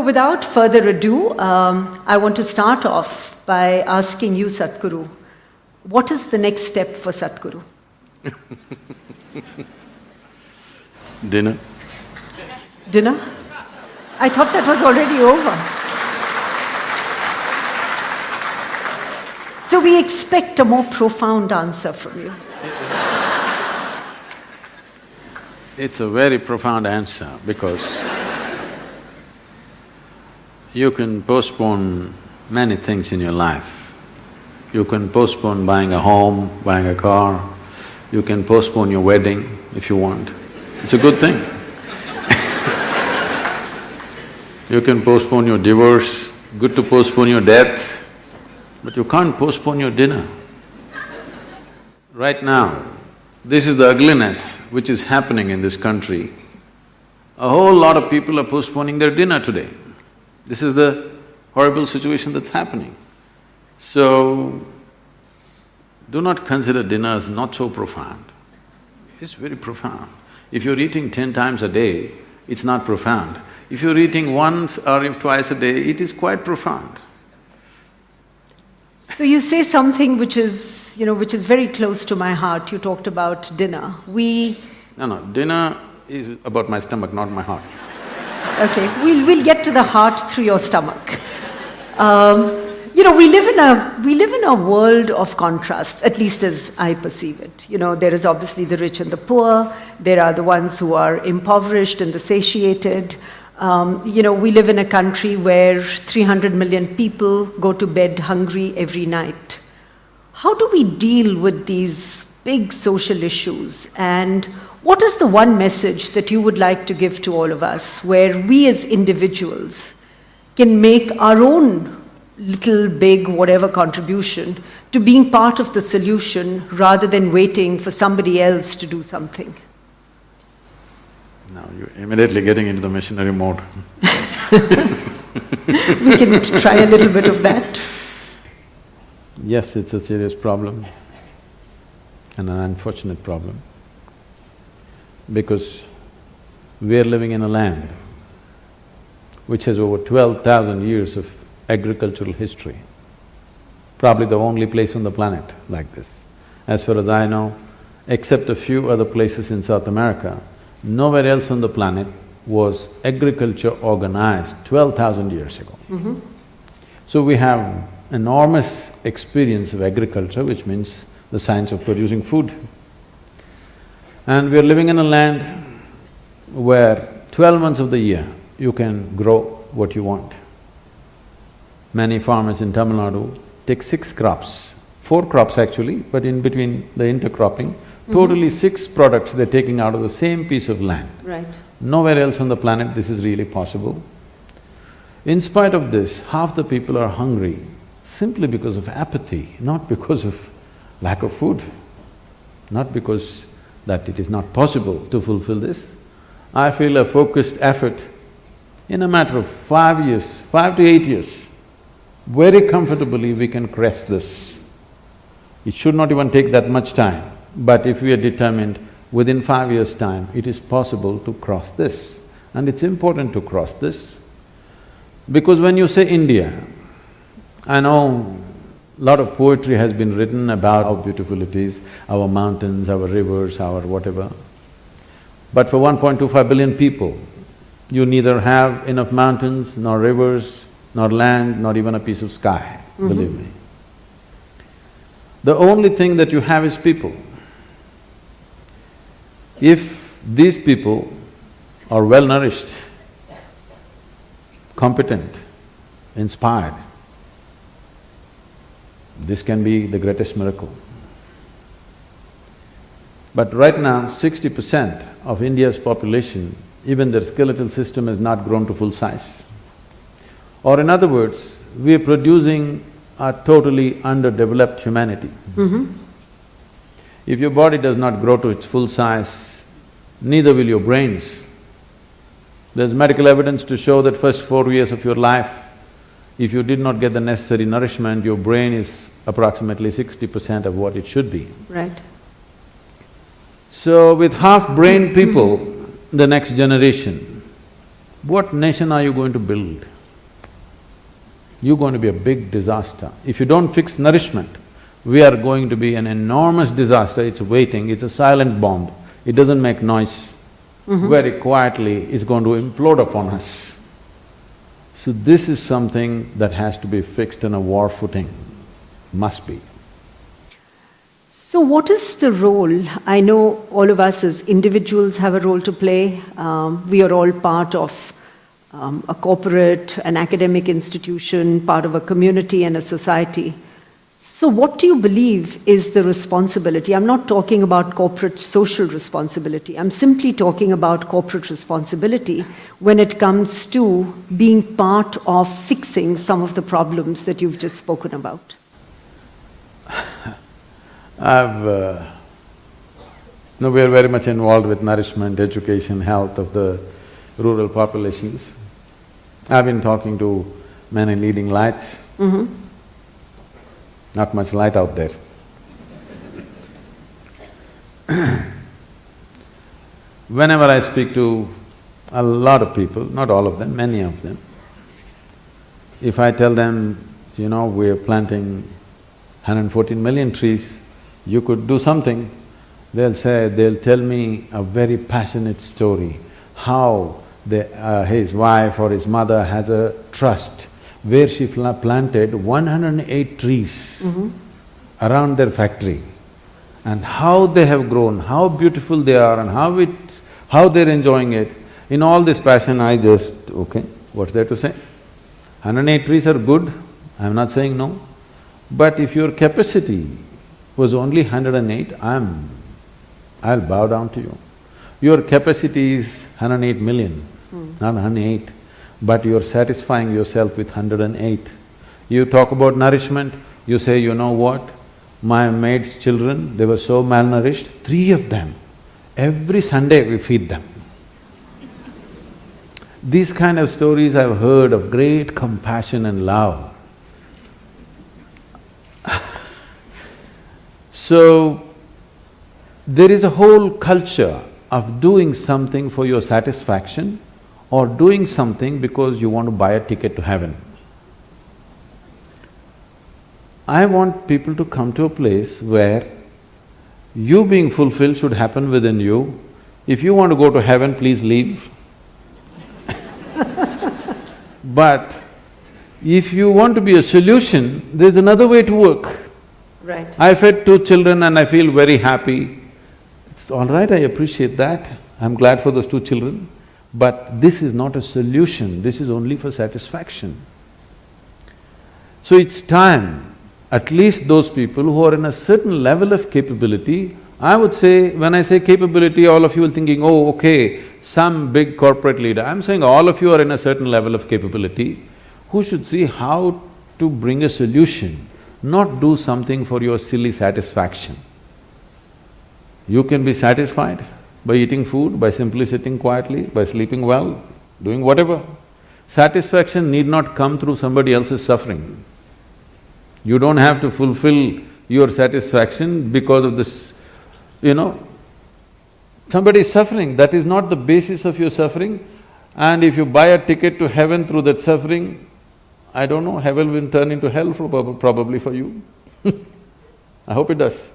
So without further ado, I want to start off by asking you, Sadhguru, what is the next step for Sadhguru? Dinner. Dinner? I thought that was already over. So we expect a more profound answer from you. It's a very profound answer because you can postpone many things in your life. You can postpone buying a home, buying a car, you can postpone your wedding if you want. It's a good thing. You can postpone your divorce, good to postpone your death, but you can't postpone your dinner. Right now, this is the ugliness which is happening in this country. A whole lot of people are postponing their dinner today. This is the horrible situation that's happening. So, do not consider dinner as not so profound. It's very profound. If you're eating 10 times a day, it's not profound. If you're eating once or twice a day, it is quite profound. So you say something which is, which is very close to my heart. You talked about dinner. No, dinner is about my stomach, not my heart. Okay, we'll get to the heart through your stomach. We live in a world of contrasts, at least as I perceive it. There is obviously the rich and the poor, there are the ones who are impoverished and the satiated. We live in a country where 300 million people go to bed hungry every night. How do we deal with these big social issues? And what is the one message that you would like to give to all of us, where we as individuals can make our own little, big, whatever contribution to being part of the solution rather than waiting for somebody else to do something? Now you're immediately getting into the missionary mode. We can try a little bit of that. Yes, it's a serious problem and an unfortunate problem because we are living in a land which has over 12,000 years of agricultural history, probably the only place on the planet like this. As far as I know, except a few other places in South America, nowhere else on the planet was agriculture organized 12,000 years ago. So we have enormous experience of agriculture, which means the science of producing food. And we are living in a land where 12 months of the year you can grow what you want. Many farmers in Tamil Nadu take 6 crops, 4 crops actually, but in between the intercropping, totally 6 products they're taking out of the same piece of land. Right. Nowhere else on the planet this is really possible. In spite of this, half the people are hungry simply because of apathy, not because of lack of food, not because that it is not possible to fulfill this. I feel a focused effort in a matter of 5 years, 5 to 8 years, very comfortably we can crest this. It should not even take that much time, but if we are determined, within 5 years' time, it is possible to cross this. And it's important to cross this, because when you say India, I know a lot of poetry has been written about how beautiful it is, our mountains, our rivers, our whatever. But for 1.25 billion people, you neither have enough mountains, nor rivers, nor land, nor even a piece of sky, believe me. The only thing that you have is people. If these people are well-nourished, competent, inspired, this can be the greatest miracle. But right now, 60% of India's population, even their skeletal system has not grown to full size. Or in other words, we are producing a totally underdeveloped humanity. If your body does not grow to its full size, neither will your brains. There's medical evidence to show that first 4 years of your life, if you did not get the necessary nourishment, your brain is approximately 60% of what it should be. Right. So with half-brained people, the next generation, what nation are you going to build? you're going to be a big disaster. If you don't fix nourishment, we are going to be an enormous disaster. It's waiting, it's a silent bomb. It doesn't make noise. Very quietly, it's going to implode upon us. So this is something that has to be fixed on a war footing, must be. So what is the role? I know all of us as individuals have a role to play. We are all part of a corporate, an academic institution, part of a community and a society. So what do you believe is the responsibility? I'm not talking about corporate social responsibility. I'm simply talking about corporate responsibility when it comes to being part of fixing some of the problems that you've just spoken about. No, we are very much involved with nourishment, education, health of the rural populations. I've been talking to many leading lights. Not much light out there. Whenever I speak to a lot of people, not all of them, many of them, if I tell them, you know, we're planting 114 million trees, you could do something, they'll tell me a very passionate story, how his wife or his mother has a trust where she planted 108 trees around their factory, and how they have grown, how beautiful they are and how they're enjoying it. In all this passion, I just, okay, what's there to say? 108 trees are good, I'm not saying no, but if your capacity was only 108, I'll bow down to you. Your capacity is 108 million, not 108. But you're satisfying yourself with 108. You talk about nourishment, you say, you know what, my maid's children, they were so malnourished, 3 of them, every Sunday we feed them. These kind of stories I've heard of great compassion and love. So, there is a whole culture of doing something for your satisfaction or doing something because you want to buy a ticket to heaven. I want people to come to a place where you being fulfilled should happen within you. If you want to go to heaven, please leave. But if you want to be a solution, there's another way to work. Right. I fed 2 children and I feel very happy. It's all right, I appreciate that. I'm glad for those 2 children. But this is not a solution, this is only for satisfaction. So it's time, at least those people who are in a certain level of capability, I would say, when I say capability, all of you are thinking, oh, okay, some big corporate leader. I'm saying all of you are in a certain level of capability who should see how to bring a solution, not do something for your silly satisfaction. You can be satisfied by eating food, by simply sitting quietly, by sleeping well, doing whatever. Satisfaction need not come through somebody else's suffering. You don't have to fulfill your satisfaction because of this, you know. Somebody is suffering, that is not the basis of your suffering, and if you buy a ticket to heaven through that suffering, I don't know, heaven will turn into hell probably for you. I hope it does.